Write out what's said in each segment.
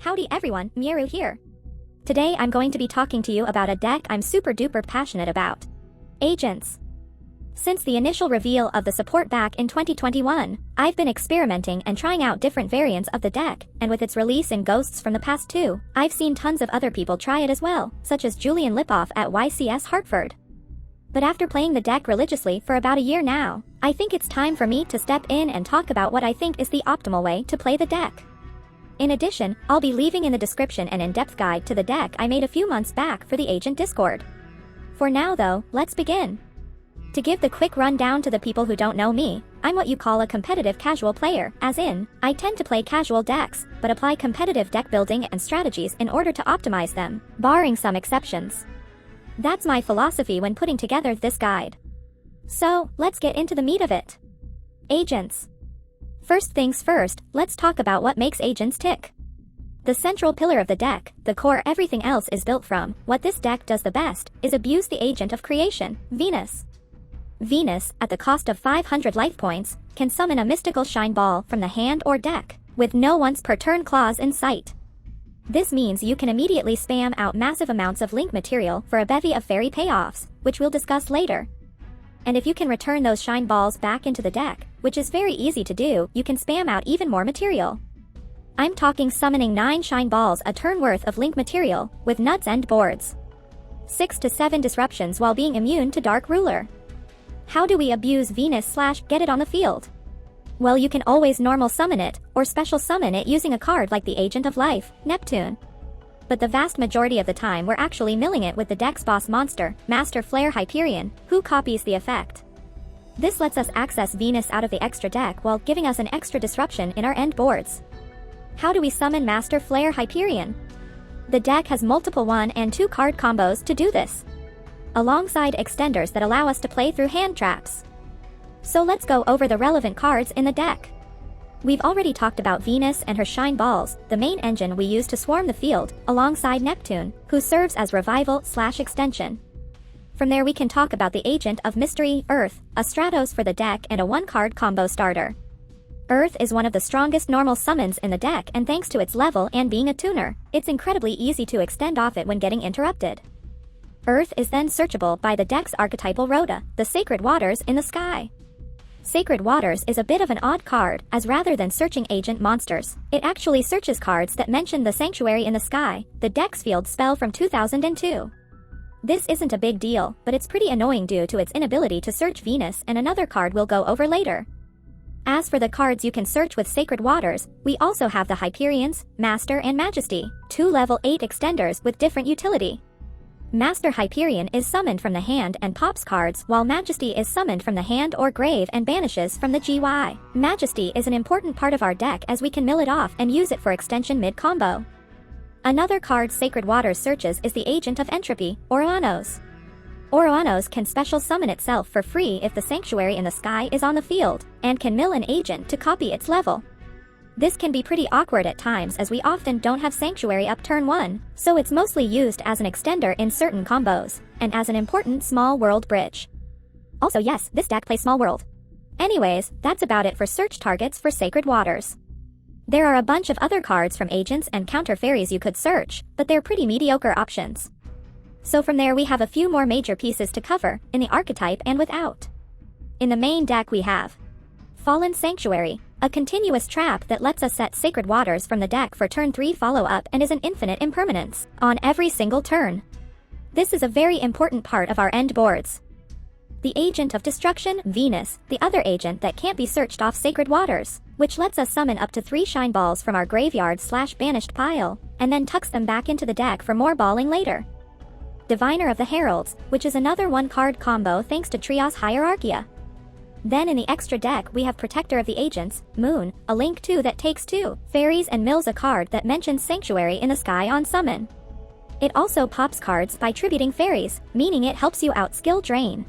Howdy everyone, Mieru here. Today I'm going to be talking to you about a deck I'm super duper passionate about. Agents. Since the initial reveal of the support back in 2021, I've been experimenting and trying out different variants of the deck, and with its release in Ghosts from the past too, I've seen tons of other people try it as well, such as Julian Lipoff at YCS Hartford. But after playing the deck religiously for about a year now, I think it's time for me to step in and talk about what I think is the optimal way to play the deck. In addition, I'll be leaving in the description an in-depth guide to the deck I made a few months back for the Agent Discord. For now though, let's begin. To give the quick rundown to the people who don't know me, I'm what you call a competitive casual player, as in, I tend to play casual decks, but apply competitive deck building and strategies in order to optimize them, barring some exceptions. That's my philosophy when putting together this guide. So, let's get into the meat of it. Agents. First things first, let's talk about what makes agents tick. The central pillar of the deck, the core everything else is built from, what this deck does the best, is abuse the agent of creation, Venus. Venus, at the cost of 500 life points, can summon a mystical shine ball from the hand or deck, with no once per turn clause in sight. This means you can immediately spam out massive amounts of link material for a bevy of fairy payoffs, which we'll discuss later. And if you can return those shine balls back into the deck, which is very easy to do, you can spam out even more material. I'm talking summoning 9 shine balls a turn worth of link material, with nuts end boards. 6 to 7 disruptions while being immune to Dark Ruler. How do we abuse Venus / get it on the field? Well, you can always normal summon it, or special summon it using a card like the Agent of Life, Neptune. But the vast majority of the time we're actually milling it with the deck's boss monster, Master Flare Hyperion, who copies the effect. This lets us access Venus out of the extra deck while giving us an extra disruption in our end boards. How do we summon Master Flare Hyperion? The deck has multiple 1 and 2 card combos to do this, alongside extenders that allow us to play through hand traps. So let's go over the relevant cards in the deck. We've already talked about Venus and her shine balls, the main engine we use to swarm the field, alongside Neptune, who serves as revival / extension. From there we can talk about the Agent of Mystery, Earth, a Stratos for the deck and a 1-card combo starter. Earth is one of the strongest normal summons in the deck, and thanks to its level and being a tuner, it's incredibly easy to extend off it when getting interrupted. Earth is then searchable by the deck's archetypal Rhoda, the Sacred Waters in the sky. Sacred Waters is a bit of an odd card, as rather than searching agent monsters, it actually searches cards that mention the Sanctuary in the Sky, the deck's field spell from 2002. This isn't a big deal, but it's pretty annoying due to its inability to search Venus and another card we'll go over later. As for the cards you can search with Sacred Waters, we also have the Hyperions, Master and Majesty, 2 level 8 extenders with different utility. Master Hyperion is summoned from the hand and pops cards, while Majesty is summoned from the hand or grave and banishes from the GY. Majesty is an important part of our deck as we can mill it off and use it for extension mid-combo. Another card Sacred Waters searches is the Agent of Entropy, Oroanos. Oroanos can special summon itself for free if the Sanctuary in the Sky is on the field, and can mill an agent to copy its level. This can be pretty awkward at times as we often don't have Sanctuary up turn 1, so it's mostly used as an extender in certain combos, and as an important small world bridge. Also yes, this deck plays small world. Anyways, that's about it for search targets for Sacred Waters. There are a bunch of other cards from agents and counter fairies you could search, but they're pretty mediocre options. So from there we have a few more major pieces to cover, in the archetype and without. In the main deck we have Fallen Sanctuary, a continuous trap that lets us set Sacred Waters from the deck for turn 3 follow-up and is an infinite impermanence on every single turn. This is a very important part of our end boards. The Agent of Destruction, Venus, the other agent that can't be searched off Sacred Waters, which lets us summon up to 3 shine balls from our graveyard / banished pile, and then tucks them back into the deck for more balling later. Diviner of the Heralds, which is another 1-card combo thanks to Trios Hierarchia. Then in the extra deck we have Protector of the Agents, Moon, a link 2 that takes 2 fairies and mills a card that mentions Sanctuary in the Sky on summon. It also pops cards by tributing fairies, meaning it helps you out skill drain.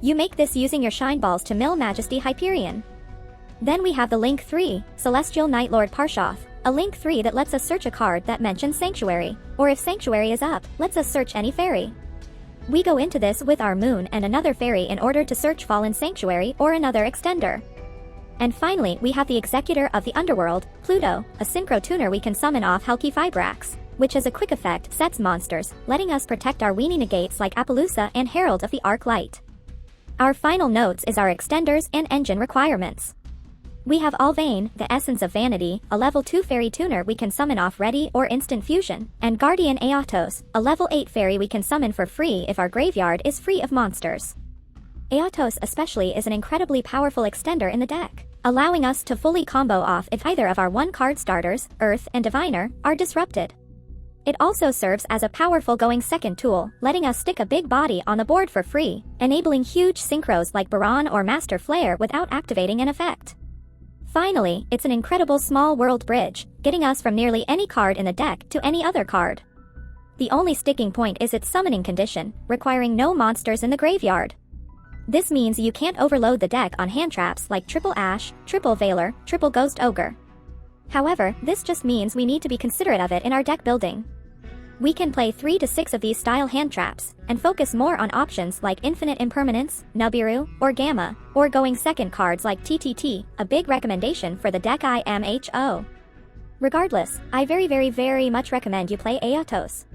You make this using your shine balls to mill Majesty Hyperion. Then we have the link 3, Celestial Nightlord Parshoth, a link 3 that lets us search a card that mentions Sanctuary, or if Sanctuary is up, lets us search any fairy. We go into this with our Moon and another fairy in order to search Fallen Sanctuary or another extender. And finally, we have the Executor of the Underworld, Pluto, a synchro tuner we can summon off Halki-Fibrax, which as a quick effect sets monsters, letting us protect our weenie negates like Appaloosa and Herald of the Arc Light. Our final notes is our extenders and engine requirements. We have Alvain, the Essence of Vanity, a level 2 fairy tuner we can summon off ready or instant fusion, and Guardian Aotos, a level 8 fairy we can summon for free if our graveyard is free of monsters. Aotos especially is an incredibly powerful extender in the deck, allowing us to fully combo off if either of our 1-card starters, Earth and Diviner, are disrupted. It also serves as a powerful going second tool, letting us stick a big body on the board for free, enabling huge synchros like Baron or Master Flare without activating an effect. Finally, it's an incredible small world bridge, getting us from nearly any card in the deck to any other card. The only sticking point is its summoning condition, requiring no monsters in the graveyard. This means you can't overload the deck on hand traps like Triple Ash, Triple Veiler, Triple Ghost Ogre. However, this just means we need to be considerate of it in our deck building. We can play 3 to 6 of these style hand traps, and focus more on options like Infinite Impermanence, Nubiru, or Gamma, or going second cards like TTT, a big recommendation for the deck IMHO. Regardless, I very much recommend you play Aotos.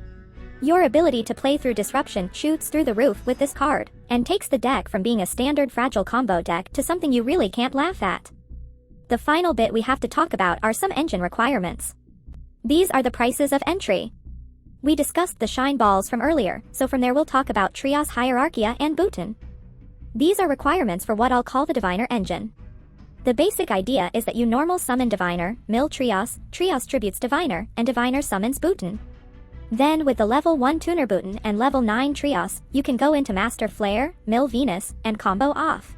Your ability to play through Disruption shoots through the roof with this card, and takes the deck from being a standard fragile combo deck to something you really can't laugh at. The final bit we have to talk about are some engine requirements. These are the prices of entry. We discussed the Shine Balls from earlier, so from there we'll talk about Trios Hierarchia and Bhutan. These are requirements for what I'll call the Diviner engine. The basic idea is that you normal summon Diviner, mill Trios, Trios tributes Diviner, and Diviner summons Bhutan. Then with the level 1 tuner Bhutan and level 9 Trios, you can go into Master Flare, mill Venus, and combo off.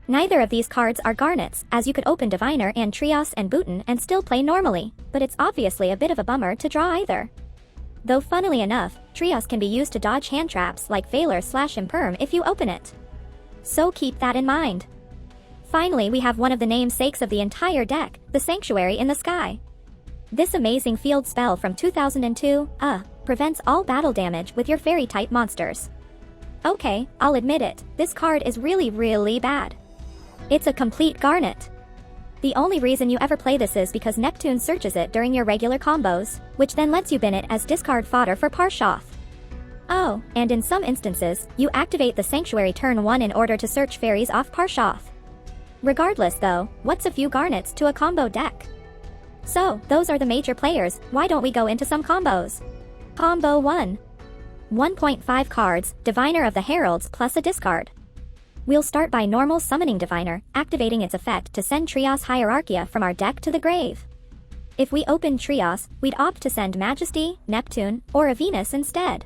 Neither of these cards are garnets, as you could open Diviner and Trios and Bhutan and still play normally, but it's obviously a bit of a bummer to draw either. Though funnily enough, Trios can be used to dodge hand traps like Veiler/Imperm if you open it. So keep that in mind. Finally, we have one of the namesakes of the entire deck, the Sanctuary in the Sky. This amazing field spell from 2002, prevents all battle damage with your fairy-type monsters. Okay, I'll admit it, this card is really bad. It's a complete garnet. The only reason you ever play this is because Neptune searches it during your regular combos, which then lets you bin it as discard fodder for Parshoth. Oh, and in some instances, you activate the Sanctuary turn 1 in order to search fairies off Parshoth. Regardless though, what's a few garnets to a combo deck? So, those are the major players, why don't we go into some combos? Combo 1. 1.5 cards, Diviner of the Heralds plus a discard. We'll start by normal summoning Diviner, activating its effect to send Trios Hierarchia from our deck to the grave. If we open Trios, we'd opt to send Majesty, Neptune, or a Venus instead.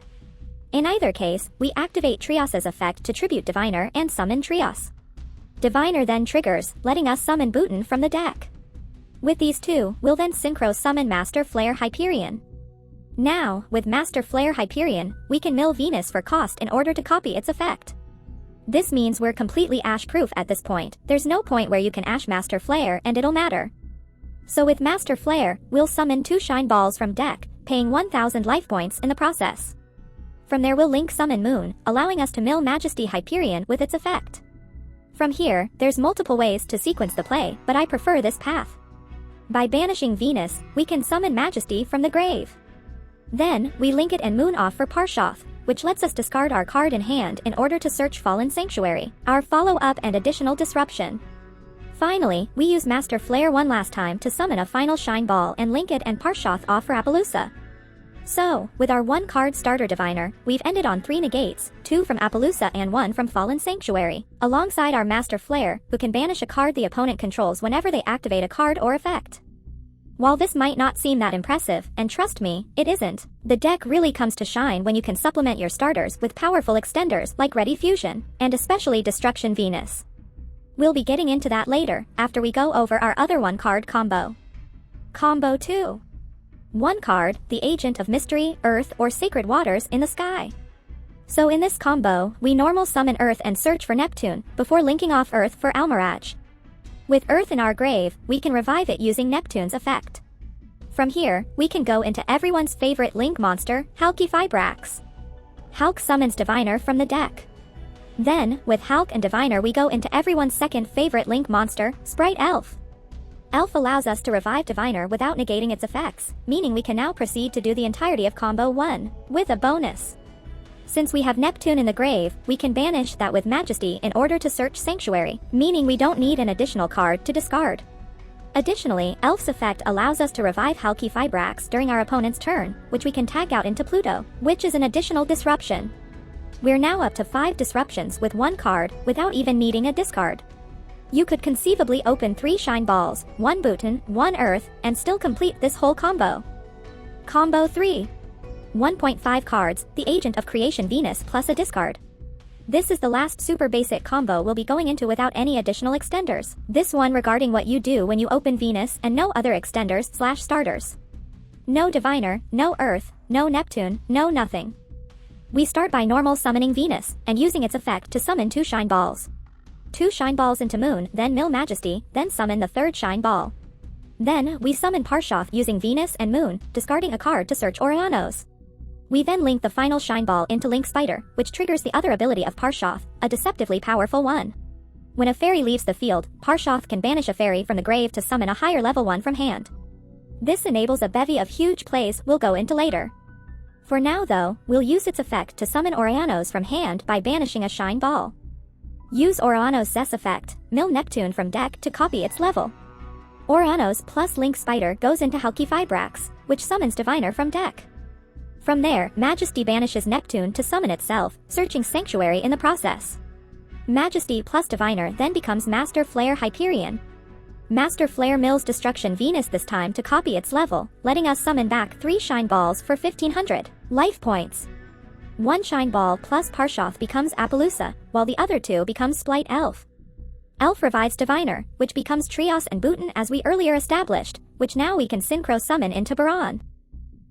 In either case, we activate Trios's effect to tribute Diviner and summon Trios. Diviner then triggers, letting us summon Bhutan from the deck. With these two, we'll then synchro summon Master Flare Hyperion. Now, with Master Flare Hyperion, we can mill Venus for cost in order to copy its effect. This means we're completely Ash-proof at this point. There's no point where you can Ash Master Flare and it'll matter. So with Master Flare, we'll summon 2 Shine Balls from deck, paying 1000 life points in the process. From there we'll link summon Moon, allowing us to mill Majesty Hyperion with its effect. From here, there's multiple ways to sequence the play, but I prefer this path. By banishing Venus, we can summon Majesty from the grave. Then, we link it and Moon off for Parshoth, which lets us discard our card in hand in order to search Fallen Sanctuary, our follow-up and additional disruption. Finally, we use Master Flare one last time to summon a final Shine Ball and link it and Parshoth off for Appaloosa. So, with our 1-card starter Diviner, we've ended on 3 negates, 2 from Appaloosa and 1 from Fallen Sanctuary, alongside our Master Flare, who can banish a card the opponent controls whenever they activate a card or effect. While this might not seem that impressive, and trust me, it isn't, the deck really comes to shine when you can supplement your starters with powerful extenders like Ready Fusion, and especially Destruction Venus. We'll be getting into that later, after we go over our other 1-card combo. Combo 2. 1 card, the Agent of Mystery, Earth, or Sacred Waters in the Sky. So in this combo, we normal summon Earth and search for Neptune, before linking off Earth for Almiraj. With Earth in our grave, we can revive it using Neptune's effect. From here, we can go into everyone's favorite link monster, Halki-Fibrax. Halk summons Diviner from the deck. Then, with Hulk and Diviner we go into everyone's second favorite Link monster, Sprite Elf. Elf allows us to revive Diviner without negating its effects, meaning we can now proceed to do the entirety of Combo 1, with a bonus. Since we have Neptune in the grave, we can banish that with Majesty in order to search Sanctuary, meaning we don't need an additional card to discard. Additionally, Elf's effect allows us to revive Halki Fibrax during our opponent's turn, which we can tag out into Pluto, which is an additional disruption. We're now up to 5 disruptions with 1 card, without even needing a discard. You could conceivably open 3 Shine Balls, 1 Bhutan, 1 Earth, and still complete this whole combo. Combo 3. 1.5 cards, the Agent of Creation Venus plus a discard. This is the last super basic combo we'll be going into without any additional extenders. This one regarding what you do when you open Venus and no other extenders/starters. No Diviner, no Earth, no Neptune, no nothing. We start by normal summoning Venus, and using its effect to summon 2 Shine Balls. 2 Shine Balls into Moon, then mill Majesty, then summon the 3rd Shine Ball. Then, we summon Parshoth using Venus and Moon, discarding a card to search Orianos. We then link the final Shine Ball into Link Spider, which triggers the other ability of Parshoth, a deceptively powerful one. When a fairy leaves the field, Parshoth can banish a fairy from the grave to summon a higher level one from hand. This enables a bevy of huge plays we'll go into later. For now though, we'll use its effect to summon Orianos from hand by banishing a Shine Ball. Use Orianos' Zess effect, mill Neptune from deck to copy its level. Orianos plus Link Spider goes into Halki Fibrax, which summons Diviner from deck. From there, Majesty banishes Neptune to summon itself, searching Sanctuary in the process. Majesty plus Diviner then becomes Master Flare Hyperion. Master Flare mills Destruction Venus this time to copy its level, letting us summon back 3 Shine Balls for 1500 life points. 1 Shine Ball plus Parshoth becomes Appaloosa, while the other 2 becomes Sprite Elf. Elf revives Diviner, which becomes Trios and Bhutan as we earlier established, which now we can synchro summon into Baron.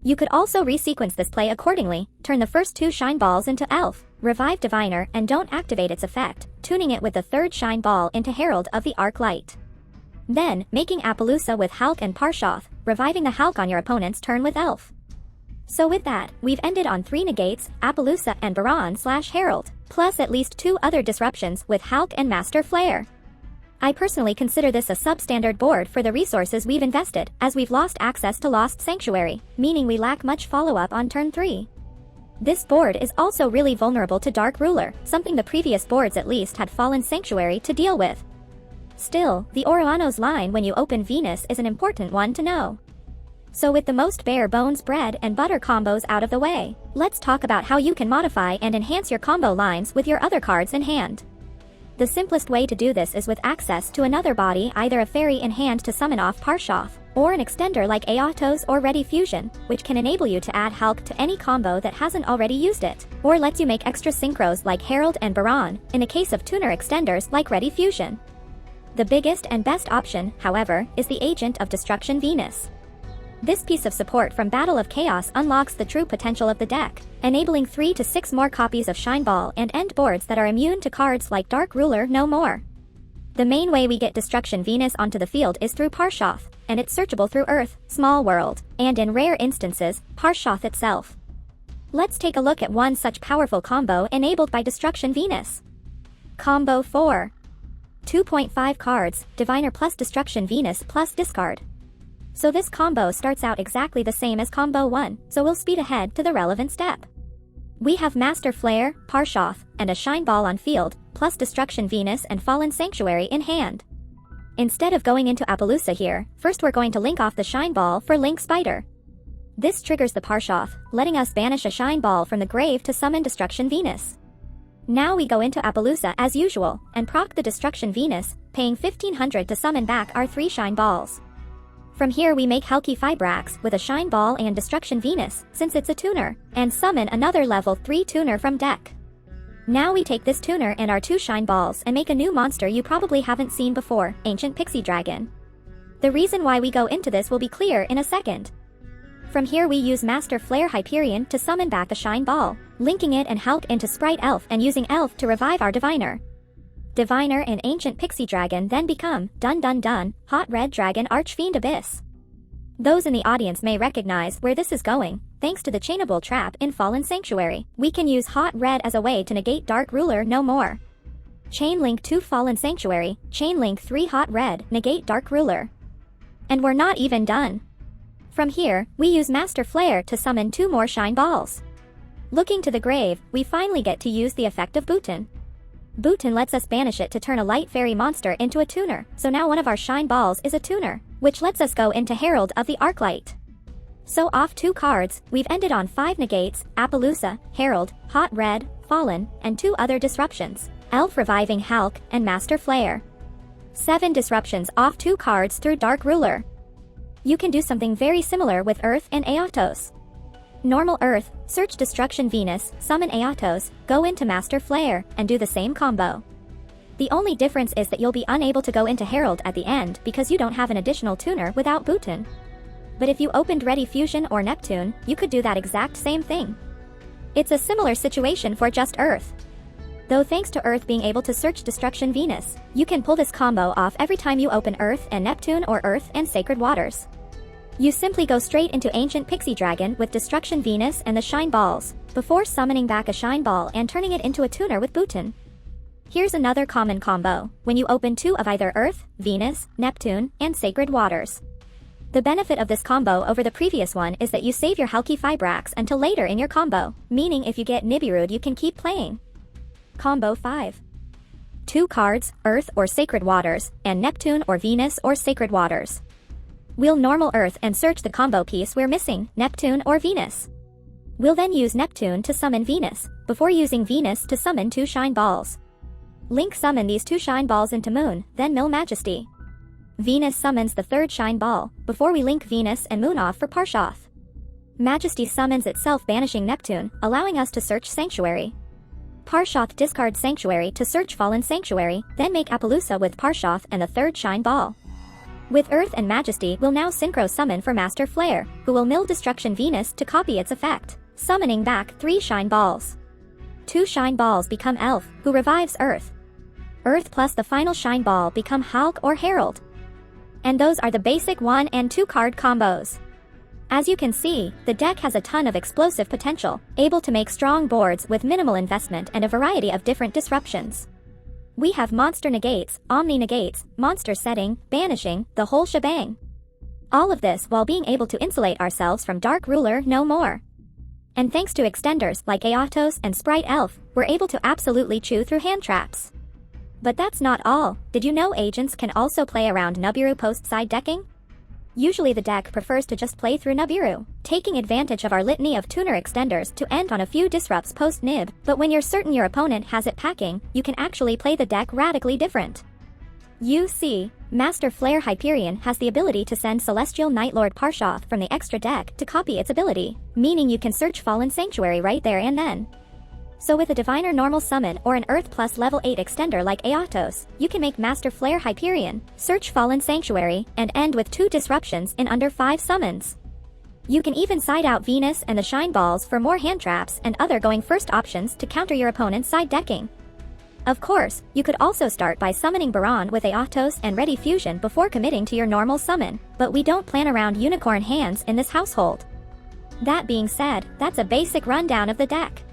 You could also resequence this play accordingly, turn the first 2 Shine Balls into Elf, revive Diviner and don't activate its effect, tuning it with the 3rd Shine Ball into Herald of the Arc Light. Then, making Appaloosa with Hulk and Parshoth, reviving the Hulk on your opponent's turn with Elf. So with that, we've ended on 3 negates, Appaloosa and Baron/Herald, plus at least 2 other disruptions with Hulk and Master Flare. I personally consider this a substandard board for the resources we've invested, as we've lost access to Lost Sanctuary, meaning we lack much follow-up on turn 3. This board is also really vulnerable to Dark Ruler, something the previous boards at least had Fallen Sanctuary to deal with. Still, the Orianos line when you open Venus is an important one to know. So with the most bare bones bread and butter combos out of the way, let's talk about how you can modify and enhance your combo lines with your other cards in hand. The simplest way to do this is with access to another body, either a fairy in hand to summon off Parshoth, or an extender like Aotos or Ready Fusion, which can enable you to add Hulk to any combo that hasn't already used it, or lets you make extra synchros like Herald and Baron, in the case of tuner extenders like Ready Fusion. The biggest and best option, however, is the Agent of Destruction Venus. This piece of support from Battle of Chaos unlocks the true potential of the deck, enabling 3 to 6 more copies of Shine Ball and end boards that are immune to cards like Dark Ruler no more. The main way we get Destruction Venus onto the field is through Parshoth, and it's searchable through Earth, Small World, and in rare instances, Parshoth itself. Let's take a look at one such powerful combo enabled by Destruction Venus. Combo 4. 2.5 cards, Diviner plus Destruction Venus plus discard. So this combo starts out exactly the same as Combo 1, so we'll speed ahead to the relevant step. We have Master Flare, Parshoth, and a Shine Ball on field, plus Destruction Venus and Fallen Sanctuary in hand. Instead of going into Appaloosa here, first we're going to link off the Shine Ball for Link Spider. This triggers the Parshoth, letting us banish a Shine Ball from the grave to summon Destruction Venus. Now we go into Appaloosa as usual, and proc the Destruction Venus, paying 1500 to summon back our 3 Shine Balls. From here we make Halki Fibrax with a Shine Ball and Destruction Venus, since it's a tuner, and summon another level 3 tuner from deck. Now we take this tuner and our 2 Shine Balls and make a new monster you probably haven't seen before, Ancient Pixie Dragon. The reason why we go into this will be clear in a second. From here we use Master Flare Hyperion to summon back a Shine Ball, linking it and Hulk into Sprite Elf and using Elf to revive our Diviner. Diviner and Ancient Pixie Dragon then become, dun dun dun, Hot Red Dragon Archfiend Abyss. Those in the audience may recognize where this is going. Thanks to the chainable trap in Fallen Sanctuary, we can use Hot Red as a way to negate Dark Ruler no more. Chain Link 2 Fallen Sanctuary, Chain Link 3 Hot Red, negate Dark Ruler. And we're not even done. From here, we use Master Flare to summon 2 more Shine Balls. Looking to the grave, we finally get to use the effect of Bhutan. Bhutan lets us banish it to turn a light fairy monster into a tuner, so now one of our Shine Balls is a tuner, which lets us go into Herald of the Arclight. So off 2 cards, we've ended on 5 negates, Appaloosa, Herald, Hot Red, Fallen, and 2 other disruptions, Elf Reviving Hulk, and Master Flare. 7 disruptions off 2 cards through Dark Ruler. You can do something very similar with Earth and Aotos. Normal Earth, search Destruction Venus, summon Aotos, go into Master Flare, and do the same combo. The only difference is that you'll be unable to go into Herald at the end because you don't have an additional tuner without Bhutan. But if you opened Ready Fusion or Neptune, you could do that exact same thing. It's a similar situation for just Earth. Though thanks to Earth being able to search Destruction Venus, you can pull this combo off every time you open Earth and Neptune or Earth and Sacred Waters. You simply go straight into Ancient Pixie Dragon with Destruction Venus and the Shine Balls, before summoning back a Shine Ball and turning it into a tuner with Bhutan. Here's another common combo, when you open 2 of either Earth, Venus, Neptune, and Sacred Waters. The benefit of this combo over the previous one is that you save your Hulky Fibrax until later in your combo, meaning if you get Nibirued you can keep playing. Combo 5. 2 cards, Earth or Sacred Waters, and Neptune or Venus or Sacred Waters. We'll normal Earth and search the combo piece we're missing, Neptune or Venus. We'll then use Neptune to summon Venus, before using Venus to summon 2 Shine Balls. Link summon these 2 Shine Balls into Moon, then mill Majesty. Venus summons the 3rd Shine Ball, before we link Venus and Moon off for Parshoth. Majesty summons itself banishing Neptune, allowing us to search Sanctuary. Parshoth discards Sanctuary to search Fallen Sanctuary, then make Appaloosa with Parshoth and the 3rd Shine Ball. With Earth and Majesty we'll now synchro summon for Master Flare, who will mill Destruction Venus to copy its effect, summoning back 3 Shine Balls. 2 Shine Balls become Elf, who revives Earth. Earth plus the final Shine Ball become Hulk or Herald. And those are the basic 1 and 2 card combos. As you can see, the deck has a ton of explosive potential, able to make strong boards with minimal investment and a variety of different disruptions. We have Monster Negates, Omni Negates, Monster Setting, Banishing, the whole shebang. All of this while being able to insulate ourselves from Dark Ruler no more. And thanks to extenders like Aotos and Sprite Elf, we're able to absolutely chew through hand traps. But that's not all. Did you know agents can also play around Nibiru post-side decking? Usually the deck prefers to just play through Nibiru, taking advantage of our litany of tuner extenders to end on a few disrupts post-Nib, but when you're certain your opponent has it packing, you can actually play the deck radically different. You see, Master Flare Hyperion has the ability to send Celestial Nightlord Parshoth from the extra deck to copy its ability, meaning you can search Fallen Sanctuary right there and then. So with a Diviner normal summon or an Earth plus level 8 extender like Aotos, you can make Master Flare Hyperion, search Fallen Sanctuary, and end with 2 disruptions in under 5 summons. You can even side out Venus and the Shine Balls for more hand traps and other going first options to counter your opponent's side decking. Of course, you could also start by summoning Baron with Aotos and Ready Fusion before committing to your normal summon, but we don't plan around unicorn hands in this household. That being said, that's a basic rundown of the deck.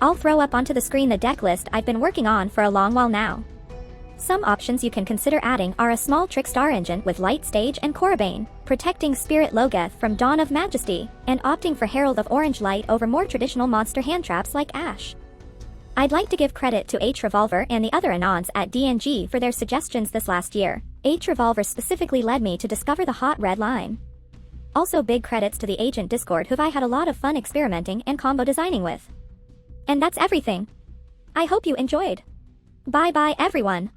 I'll throw up onto the screen the deck list I've been working on for a long while now. Some options you can consider adding are a small Trickstar engine with Light Stage and Korribane, protecting Spirit Logeth from Dawn of Majesty, and opting for Herald of Orange Light over more traditional monster hand traps like Ash. I'd like to give credit to H Revolver and the other Anons at DNG for their suggestions this last year. H Revolver specifically led me to discover the Hot Red line. Also big credits to the Agent Discord who I had a lot of fun experimenting and combo designing with. And that's everything. I hope you enjoyed. Bye bye everyone.